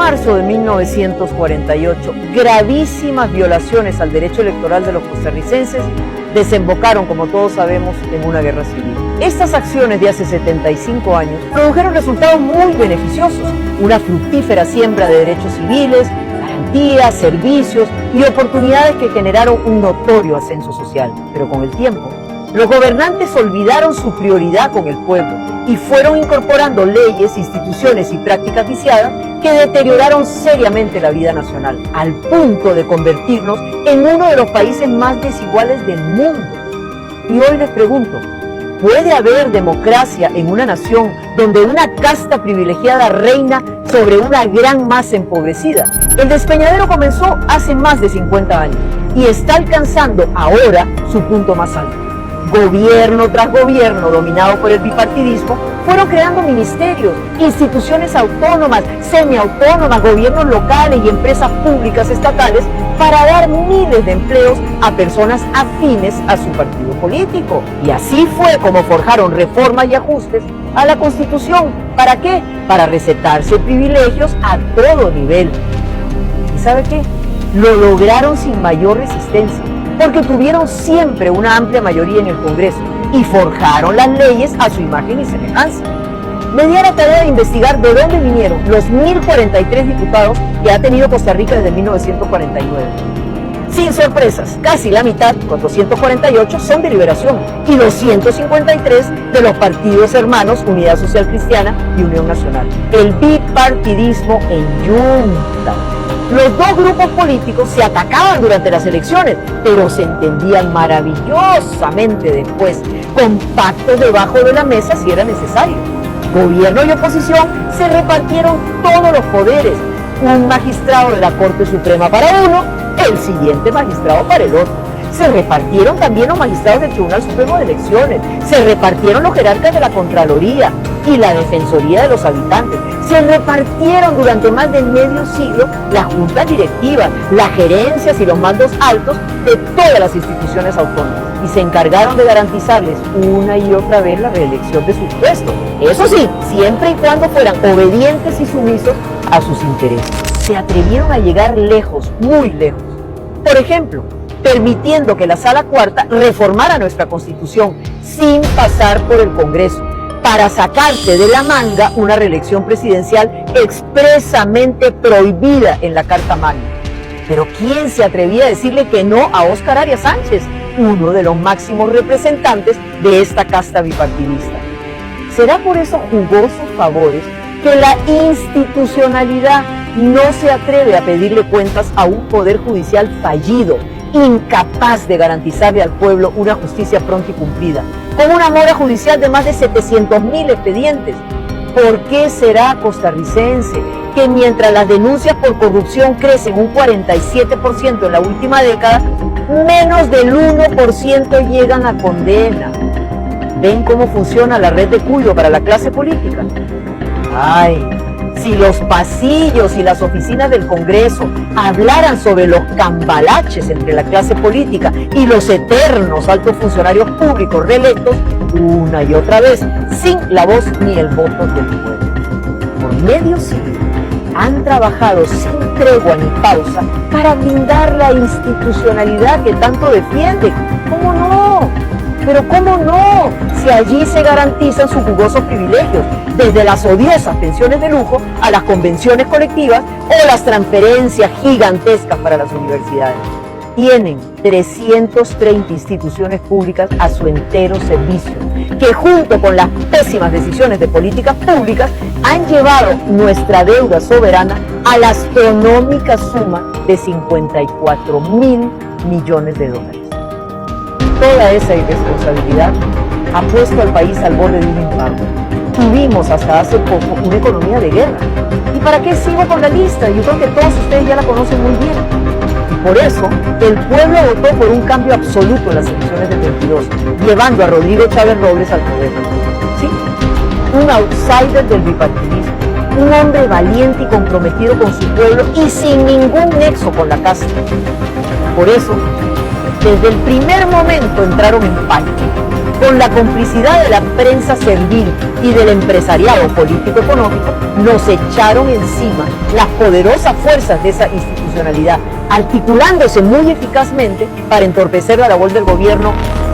marzo de 1948, gravísimas violaciones al derecho electoral de los costarricenses desembocaron, como todos sabemos, en una guerra civil. Estas acciones de hace 75 años produjeron resultados muy beneficiosos, una fructífera siembra de derechos civiles, garantías, servicios y oportunidades que generaron un notorio ascenso social. Pero con el tiempo, los gobernantes olvidaron su prioridad con el pueblo y fueron incorporando leyes, instituciones y prácticas viciadas que deterioraron seriamente la vida nacional, al punto de convertirnos en uno de los países más desiguales del mundo. Y hoy les pregunto, ¿puede haber democracia en una nación donde una casta privilegiada reina sobre una gran masa empobrecida? El despeñadero comenzó hace más de 50 años y está alcanzando ahora su punto más alto. Gobierno tras gobierno, dominado por el bipartidismo, fueron creando ministerios, instituciones autónomas, semiautónomas, gobiernos locales y empresas públicas estatales para dar miles de empleos a personas afines a su partido político. Y así fue como forjaron reformas y ajustes a la Constitución. ¿Para qué? Para recetarse privilegios a todo nivel. ¿Y sabe qué? Lo lograron sin mayor resistencia, porque tuvieron siempre una amplia mayoría en el Congreso y forjaron las leyes a su imagen y semejanza. Me di a la tarea de investigar de dónde vinieron los 1.043 diputados que ha tenido Costa Rica desde 1949. Sin sorpresas, casi la mitad, 448, son de Liberación y 253 de los partidos hermanos Unidad Social Cristiana y Unión Nacional. El bipartidismo en yunta. Los dos grupos políticos se atacaban durante las elecciones, pero se entendían maravillosamente después, con pactos debajo de la mesa si era necesario. Gobierno y oposición se repartieron todos los poderes, un magistrado de la Corte Suprema para uno, el siguiente magistrado para el otro. Se repartieron también los magistrados del Tribunal Supremo de Elecciones, se repartieron los jerarcas de la Contraloría y la Defensoría de los Habitantes, se repartieron durante más de medio siglo las juntas directivas, las gerencias y los mandos altos de todas las instituciones autónomas y se encargaron de garantizarles una y otra vez la reelección de sus puestos. Eso sí, siempre y cuando fueran obedientes y sumisos a sus intereses. Se atrevieron a llegar lejos, muy lejos. Por ejemplo, permitiendo que la Sala Cuarta reformara nuestra Constitución sin pasar por el Congreso, para sacarse de la manga una reelección presidencial expresamente prohibida en la Carta Magna. Pero ¿quién se atrevía a decirle que no a Óscar Arias Sánchez, uno de los máximos representantes de esta casta bipartidista? ¿Será por esos jugosos favores que la institucionalidad no se atreve a pedirle cuentas a un poder judicial fallido, incapaz de garantizarle al pueblo una justicia pronta y cumplida, con una mora judicial de más de 700.000 expedientes? ¿Por qué será costarricense que mientras las denuncias por corrupción crecen un 47% en la última década, menos del 1% llegan a condena? ¿Ven cómo funciona la red de cuido para la clase política? ¡Ay! Si los pasillos y las oficinas del Congreso hablaran sobre los cambalaches entre la clase política y los eternos altos funcionarios públicos reelectos una y otra vez, sin la voz ni el voto del pueblo. Por medio siglo han trabajado sin tregua ni pausa para blindar la institucionalidad que tanto defienden. ¿Cómo no? Pero ¿cómo no? Si allí se garantizan sus jugosos privilegios, desde las odiosas pensiones de lujo a las convenciones colectivas o las transferencias gigantescas para las universidades. Tienen 330 instituciones públicas a su entero servicio, que junto con las pésimas decisiones de políticas públicas han llevado nuestra deuda soberana a la astronómica suma de 54.000 millones de dólares. Toda esa irresponsabilidad ha puesto al país al borde de un infarto. Tuvimos hasta hace poco una economía de guerra. ¿Y para qué sigo con la lista? Yo creo que todos ustedes ya la conocen muy bien. Y por eso, el pueblo votó por un cambio absoluto en las elecciones del 22, llevando a Rodrigo Chávez Robles al poder. ¿Sí? Un outsider del bipartidismo, un hombre valiente y comprometido con su pueblo y sin ningún nexo con la casta. Por eso, desde el primer momento entraron en pánico, con la complicidad de la prensa servil y del empresariado político-económico, nos echaron encima las poderosas fuerzas de esa institucionalidad, articulándose muy eficazmente para entorpecer la labor del gobierno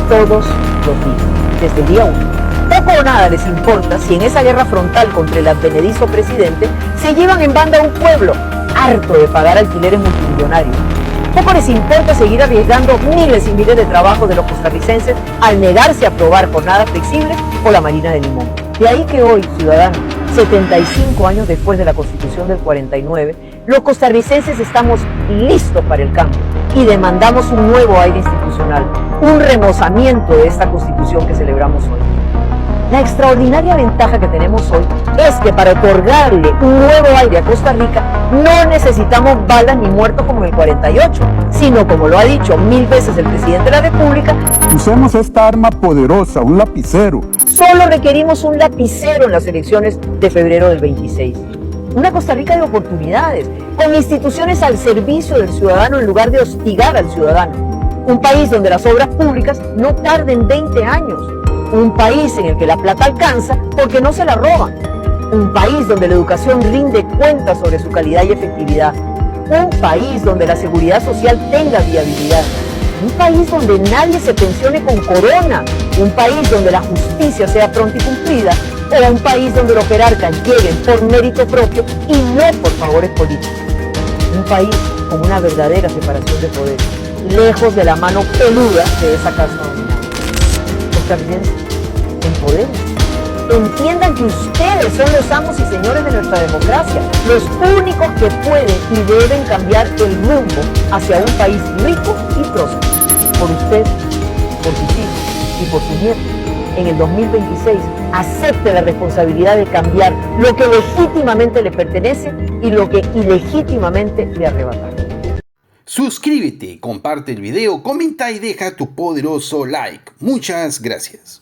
todos los días, desde el día 1. Poco o nada les importa si en esa guerra frontal contra el advenedizo presidente se llevan en banda a un pueblo harto de pagar alquileres multimillonarios. Poco les importa seguir arriesgando miles y miles de trabajos de los costarricenses al negarse a aprobar jornadas flexibles o la Marina de Limón. De ahí que hoy, ciudadanos, 75 años después de la Constitución del 49, los costarricenses estamos listos para el cambio y demandamos un nuevo aire institucional, un remozamiento de esta Constitución que celebramos hoy. La extraordinaria ventaja que tenemos hoy es que para otorgarle un nuevo aire a Costa Rica no necesitamos balas ni muertos como en el 48, sino, como lo ha dicho 1000 veces el presidente de la República, usemos esta arma poderosa, un lapicero. Solo requerimos un lapicero en las elecciones de febrero del 26. Una Costa Rica de oportunidades, con instituciones al servicio del ciudadano en lugar de hostigar al ciudadano. Un país donde las obras públicas no tarden 20 años. Un país en el que la plata alcanza porque no se la roban. Un país donde la educación rinde cuentas sobre su calidad y efectividad. Un país donde la seguridad social tenga viabilidad. Un país donde nadie se pensione con corona. Un país donde la justicia sea pronta y cumplida. O un país donde los jerarcas lleguen por mérito propio y no por favores políticos. Un país con una verdadera separación de poderes, lejos de la mano peluda de esa casa dominante. Costarricenses, empodérense. Entiendan que ustedes son los amos y señores de nuestra democracia, los únicos que pueden y deben cambiar el rumbo hacia un país rico y próspero. Por usted, por sus hijos y por sus nietos. En el 2026, acepte la responsabilidad de cambiar lo que legítimamente le pertenece y lo que ilegítimamente le arrebataron. Suscríbete, comparte el video, comenta y deja tu poderoso like. Muchas gracias.